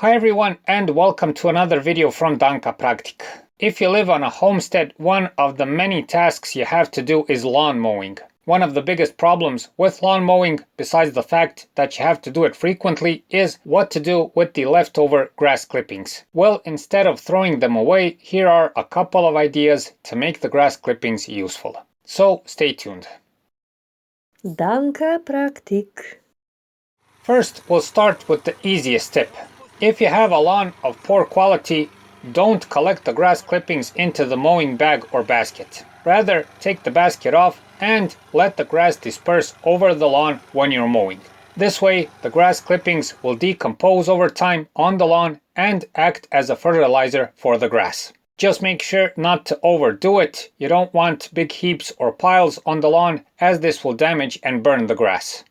Hi everyone and welcome to another video from Danka Praktik. If you live on a homestead, one of the many tasks you have to do is lawn mowing. One of the biggest problems with lawn mowing, besides the fact that you have to do it frequently, is what to do with the leftover grass clippings. Well, instead of throwing them away, here are a couple of ideas to make the grass clippings useful. So stay tuned. Danka Praktik. First, we'll start with the easiest tip. If you have a lawn of poor quality, don't collect the grass clippings into the mowing bag or basket. Rather, take the basket off and let the grass disperse over the lawn when you're mowing. This way, the grass clippings will decompose over time on the lawn and act as a fertilizer for the grass. Just make sure not to overdo it. You don't want big heaps or piles on the lawn, as this will damage and burn the grass.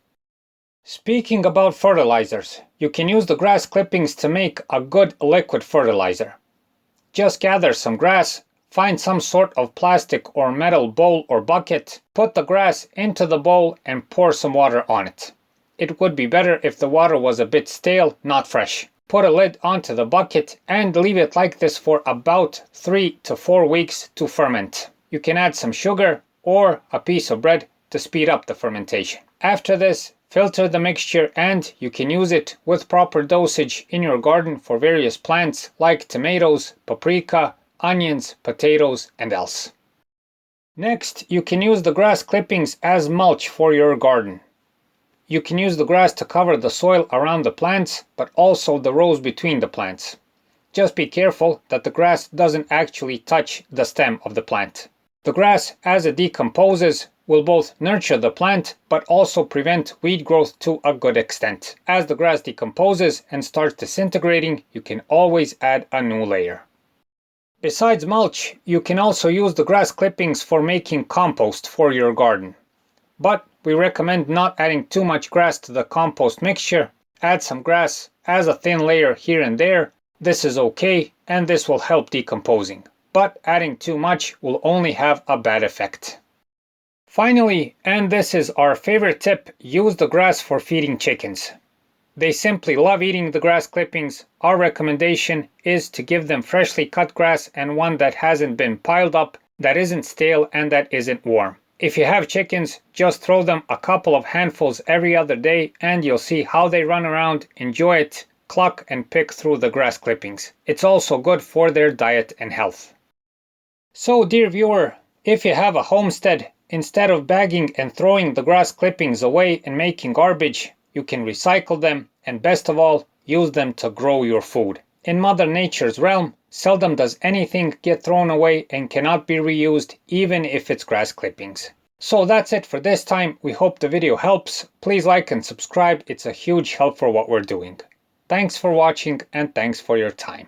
Speaking about fertilizers, you can use the grass clippings to make a good liquid fertilizer. Just gather some grass, find some sort of plastic or metal bowl or bucket, put the grass into the bowl and pour some water on it. It would be better if the water was a bit stale, not fresh. Put a lid onto the bucket and leave it like this for about 3 to 4 weeks to ferment. You can add some sugar or a piece of bread to speed up the fermentation. After this, filter the mixture and you can use it with proper dosage in your garden for various plants like tomatoes, paprika, onions, potatoes, and else. Next, you can use the grass clippings as mulch for your garden. You can use the grass to cover the soil around the plants, but also the rows between the plants. Just be careful that the grass doesn't actually touch the stem of the plant. The grass, as it decomposes, will both nurture the plant but also prevent weed growth to a good extent. As the grass decomposes and starts disintegrating, you can always add a new layer. Besides mulch, you can also use the grass clippings for making compost for your garden. But we recommend not adding too much grass to the compost mixture. Add some grass as a thin layer here and there. This is okay, and this will help decomposing. But adding too much will only have a bad effect. Finally, and this is our favorite tip, use the grass for feeding chickens. They simply love eating the grass clippings. Our recommendation is to give them freshly cut grass and one that hasn't been piled up, that isn't stale, and that isn't warm. If you have chickens, just throw them a couple of handfuls every other day and you'll see how they run around, enjoy it, cluck and pick through the grass clippings. It's also good for their diet and health. So, dear viewer, if you have a homestead, instead of bagging and throwing the grass clippings away and making garbage, you can recycle them and best of all, use them to grow your food. In Mother Nature's realm, seldom does anything get thrown away and cannot be reused, even if it's grass clippings. So that's it for this time. We hope the video helps. Please like and subscribe. It's a huge help for what we're doing. Thanks for watching and thanks for your time.